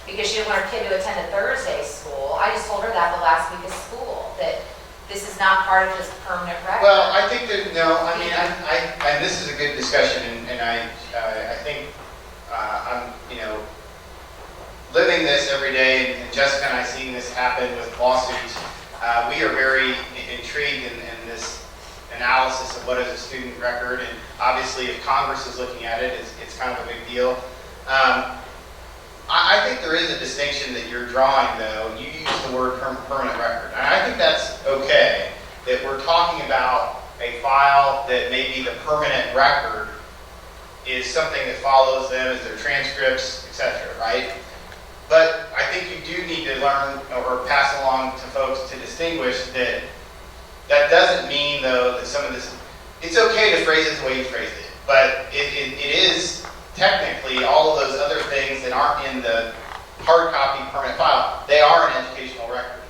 because she didn't want her kid to attend a Thursday school. I just told her that the last week of school, that this is not part of this permanent record. Well, I think that, no, I mean, and this is a good discussion, and I think I'm, living this every day, and Jessica and I seeing this happen with lawsuits, we are very intrigued in this analysis of what is a student record, and obviously if Congress is looking at it, it's kind of a big deal. I think there is a distinction that you're drawing, though. You use the word permanent record, and I think that's okay, that we're talking about a file that maybe the permanent record is something that follows them as their transcripts, etc., right? But I think you do need to learn or pass along to folks to distinguish that that doesn't mean, though, that some of this, it's okay to phrase it the way you phrased it, but it is technically all of those other things that aren't in the hard copy permanent file, they are an educational record.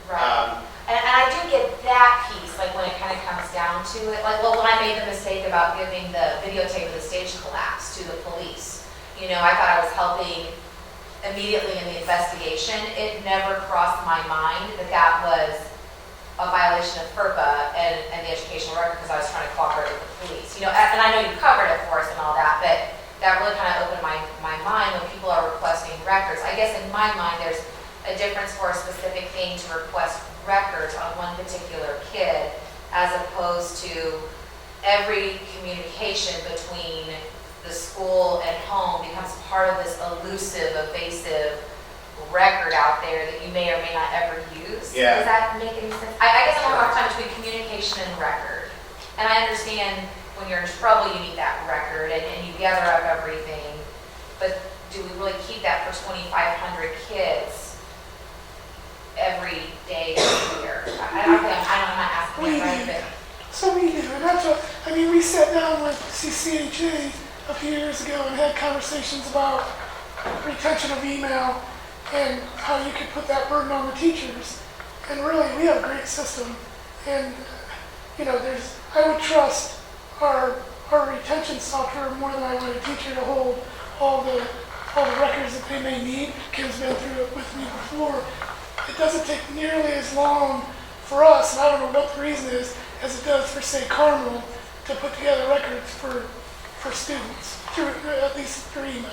Right. And I do get that piece, like when it kind of comes down to it, like, well, when I made the mistake about giving the videotape of the stage collapse to the police, I thought I was helping immediately in the investigation. It never crossed my mind that that was a violation of FERPA and the educational record because I was trying to cooperate with the police. And I know you covered it for us and all that, but that really kind of opened my mind when people are requesting records. I guess in my mind, there's a difference for a specific thing to request records on one particular kid as opposed to every communication between the school and home becomes part of this elusive, evasive record out there that you may or may not ever use. Yeah. Does that make any sense? I guess I'm having a hard time between communication and record. And I understand when you're in trouble, you need that record and you gather up everything. But do we really keep that for 2,500 kids every day of the year? I'm not asking you, right? But So we do, and that's what, we sat down with CCHA a few years ago and had conversations about retention of email and how you could put that burden on the teachers. And really, we have a great system. And, I would trust our retention software more than I would a teacher to hold all the records that they may need. Kim's been through it with me before. It doesn't take nearly as long for us, and I don't know what the reason is, as it does for, say, Carmel, to put together records for students, at least through email.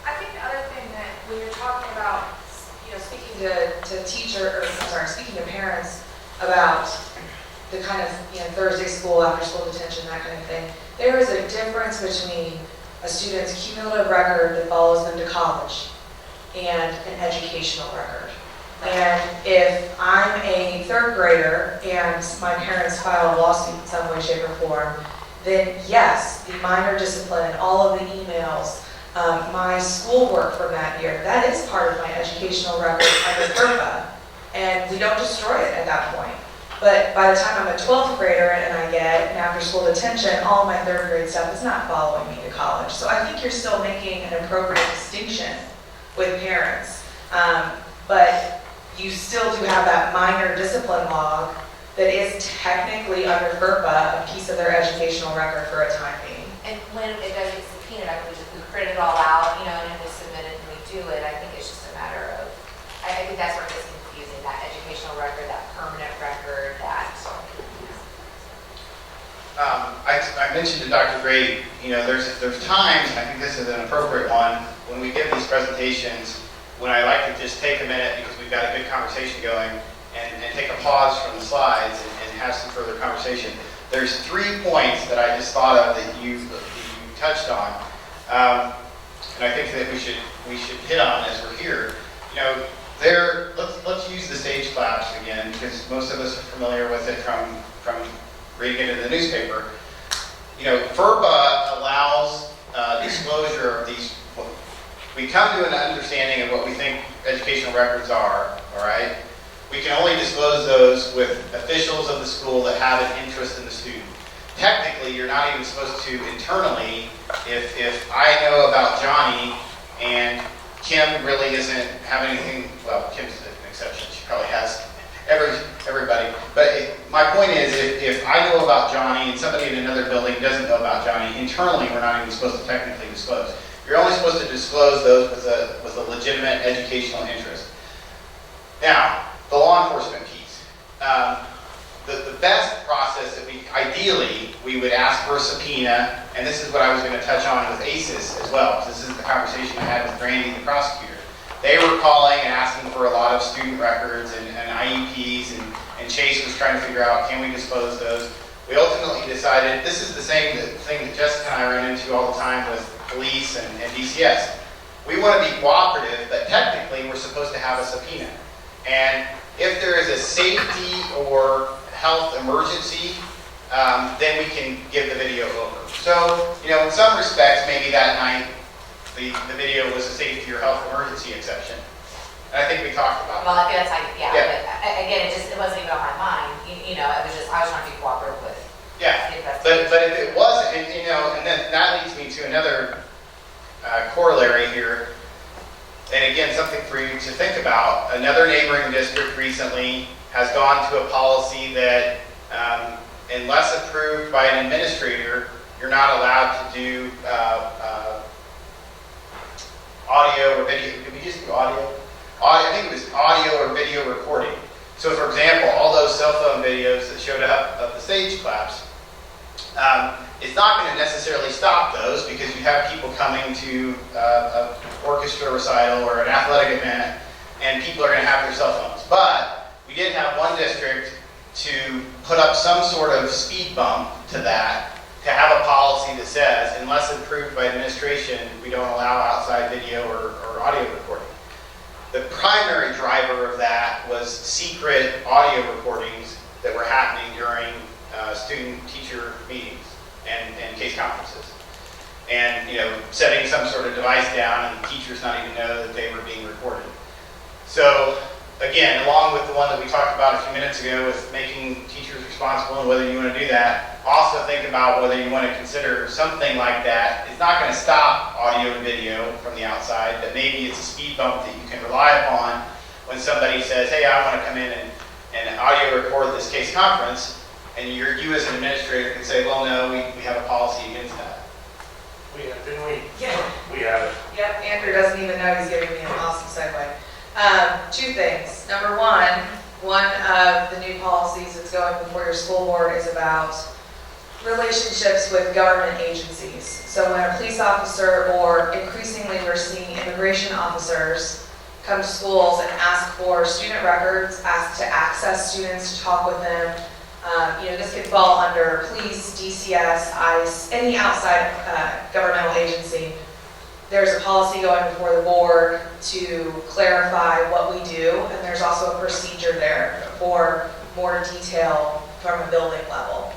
I think the other thing that when you're talking about, speaking to parents about the kind of, Thursday school, after school detention, that kind of thing, there is a difference between a student's cumulative record that follows them to college and an educational record. And if I'm a third grader and my parents file a lawsuit in some way, shape, or form, then yes, the minor discipline, all of the emails, my schoolwork from that year, that is part of my educational record under FERPA, and we don't destroy it at that point. But by the time I'm a 12th grader and I get an after-school detention, all of my third grade stuff is not following me to college. So I think you're still making an appropriate distinction with parents. But you still do have that minor discipline log that is technically under FERPA, a piece of their educational record for a time being. and when it does get subpoenaed, we print it all out, and then we submit it and we do it. I think it's just a matter of, I think that's where it gets confusing, that educational record, that permanent record, that. I mentioned to Dr. Gray, there's times, and I think this is an appropriate one, when we give these presentations, when I like to just take a minute because we've got a good conversation going and take a pause from the slides and have some further conversation. There's 3 points that I just thought of that you touched on, and I think that we should hit on as we're here. Let's use the stage collapse again because most of us are familiar with it from reading it in the newspaper. FERPA allows disclosure of these. We come to an understanding of what we think educational records are, all right? We can only disclose those with officials of the school that have an interest in the student. technically, you're not even supposed to internally, if I know about Johnny and Kim really doesn't have anything, well, Kim's an exception, she probably has everybody. But my point is, if I know about Johnny and somebody in another building doesn't know about Johnny, internally, we're not even supposed to technically disclose. You're only supposed to disclose those with a legitimate educational interest. Now, the law enforcement piece. The best process that ideally, we would ask for a subpoena, and this is what I was going to touch on with ACES as well, because this is the conversation I had with Brandy, the prosecutor. They were calling and asking for a lot of student records and IEPs, and Chase was trying to figure out, can we disclose those? We ultimately decided, this is the same thing that Jessica and I run into all the time with police and DCS. We want to be cooperative, but technically we're supposed to have a subpoena. And if there is a safety or health emergency, then we can give the video over. So, in some respects, maybe that night, the video was a safety or health emergency exception. And I think we talked about Well, that. I think that's how, yeah, Yeah. but again, it wasn't even on my mind, it was just, I was trying to be cooperative with Yeah, the but investigation. if it wasn't, and then that leads me to another corollary here. And again, something for you to think about. Another neighboring district recently has gone to a policy that, unless approved by an administrator, you're not allowed to do audio or video. Did we just do audio? I think it was audio or video recording. So, for example, all those cell phone videos that showed up of the stage claps, it's not going to necessarily stop those, because you have people coming to an orchestra recital or an athletic event, and people are going to have their cell phones. But we did have one district to put up some sort of speed bump to that, to have a policy that says, unless approved by administration, we don't allow outside video or audio recording. The primary driver of that was secret audio recordings that were happening during student-teacher meetings and case conferences. And, setting some sort of device down and teachers not even know that they were being recorded. So, again, along with the one that we talked about a few minutes ago with making teachers responsible and whether you want to do that, also think about whether you want to consider something like that. It's not going to stop audio and video from the outside, but maybe it's a speed bump that you can rely upon when somebody says, hey, I want to come in and audio record this case conference, and you as an administrator can say, well, no, we have a policy against that. We have, didn't we? Yeah. We have it. Yep, Andrew doesn't even know he's giving me an awesome segue. Two things. Number one of the new policies that's going before your school board is about relationships with government agencies. So when a police officer, or increasingly we're seeing immigration officers, come to schools and ask for student records, ask to access students, to talk with them, this could fall under police, DCS, ICE, any outside governmental agency. There's a policy going before the board to clarify what we do, and there's also a procedure there for more detail from a building level.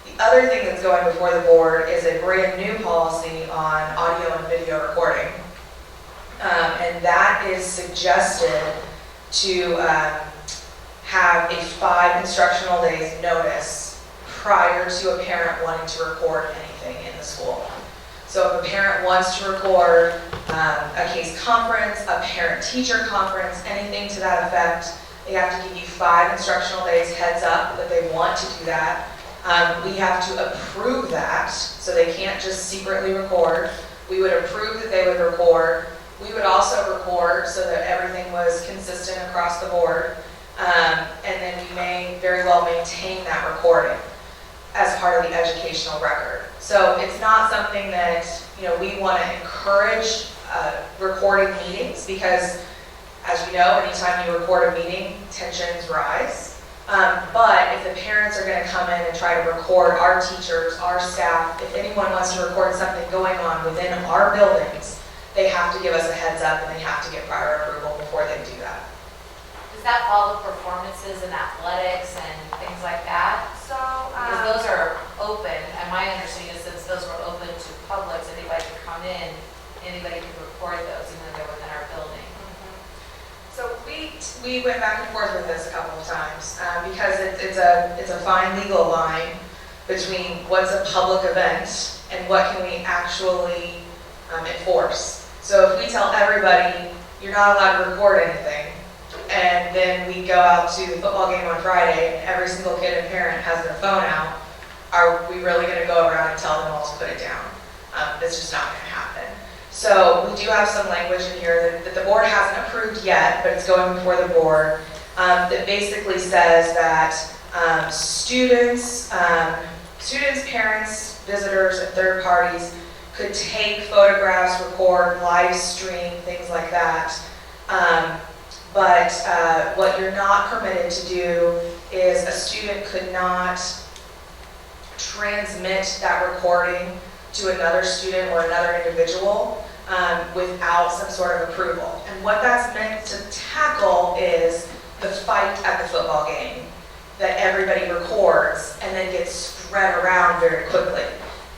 The other thing that's going before the board is a brand new policy on audio and video recording. And that is suggested to have a 5 instructional days notice prior to a parent wanting to record anything in the school. So if a parent wants to record a case conference, a parent-teacher conference, anything to that effect, they have to give you 5 instructional days heads up that they want to do that. We have to approve that, so they can't just secretly record. We would approve that they would record. We would also record so that everything was consistent across the board. And then we may very well maintain that recording as part of the educational record. So it's not something that, we want to encourage recording meetings, because as you know, anytime you record a meeting, tensions rise. But if the parents are going to come in and try to record our teachers, our staff, if anyone wants to record something going on within our buildings, they have to give us a heads up and they have to get prior approval before they do that. Does that follow performances in athletics and things like that? So, Because those are open, and my understanding is since those were open to public, so anybody could come in, anybody could record those, even though they're within our building. So we went back and forth with this a couple of times because it's a fine legal line. between what's a public event and what can we actually enforce. So if we tell everybody, you're not allowed to record anything, and then we go out to the football game on Friday and every single kid and parent has their phone out, are we really going to go around and tell them all to put it down? It's just not going to happen. So we do have some language in here that the board hasn't approved yet, but it's going before the board, that basically says that students, parents, visitors, and third parties could take photographs, record, live stream, things like that. But what you're not permitted to do is a student could not transmit that recording to another student or another individual without some sort of approval. And what that's meant to tackle is the fight at the football game that everybody records and then gets spread around very quickly.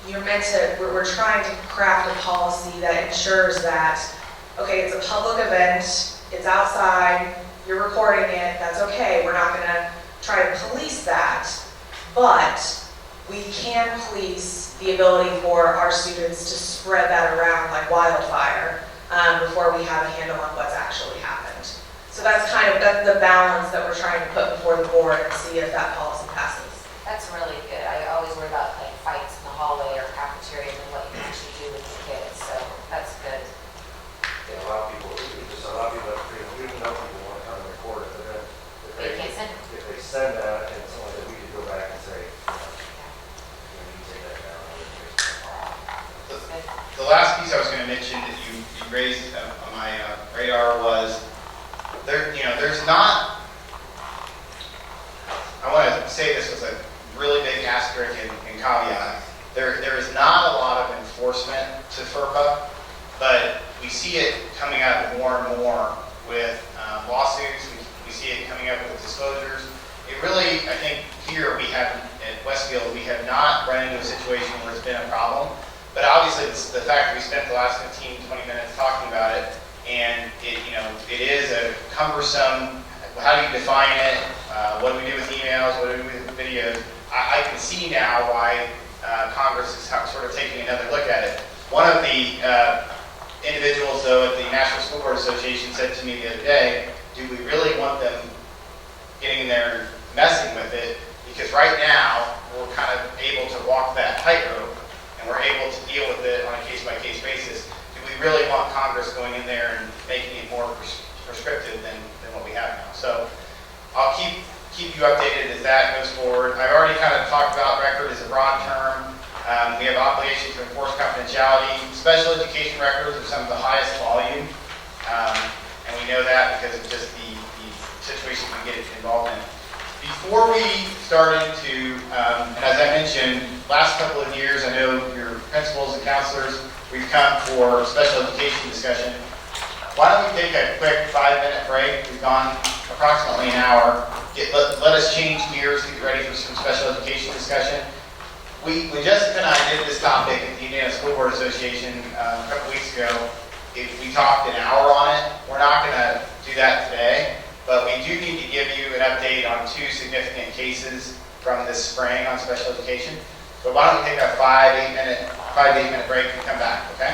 We're trying to craft a policy that ensures that, okay, it's a public event, it's outside, you're recording it, that's okay, we're not gonna try to police that, but we can police the ability for our students to spread that around like wildfire before we have a handle on what's actually happened. So that's the balance that we're trying to put before the board and see if that policy passes. That's really good. I always worry about like fights in the hallway or cafeteria and what you can actually do with the kids, so that's good. Yeah, a lot of people, even though people want to come and record it, but then They can't send it. if they send that, and someone that we could go back and say, you need to take that down. The last piece I was going to mention that you raised on my radar was there's not, I want to say this with a really big asterisk and caveat. There is not a lot of enforcement to FERPA, but we see it coming up more and more with lawsuits. We see it coming up with disclosures. It really, I think here at Westfield, we have not run into a situation where it's been a problem. But obviously, the fact that we spent the last 15, 20 minutes talking about it, and it is a cumbersome, how do you define it? What do we do with emails? What do we do with videos? I can see now why Congress is sort of taking another look at it. One of the individuals, though, at the National School Board Association said to me the other day, do we really want them getting in there and messing with it? Because right now, we're kind of able to walk that tightrope, and we're able to deal with it on a case-by-case basis. Do we really want Congress going in there and making it more prescriptive than what we have now? So I'll keep you updated as that goes forward. I've already kind of talked about record as a broad term. We have obligation to enforce confidentiality. Special education records are some of the highest volume, and we know that because of just the situations we get involved in. Before we started to, and as I mentioned, last couple of years, I know your principals and counselors, we've come for special education discussion. Why don't we take a quick 5-minute break? We've gone approximately an hour. Let us change gears to get ready for some special education discussion. When Jessica and I did this topic at the Indiana School Board Association a couple weeks ago, we talked an hour on it. We're not going to do that today, but we do need to give you an update on 2 significant cases from this spring on special education. So why don't we take a 5 to 8 minute break and come back, okay?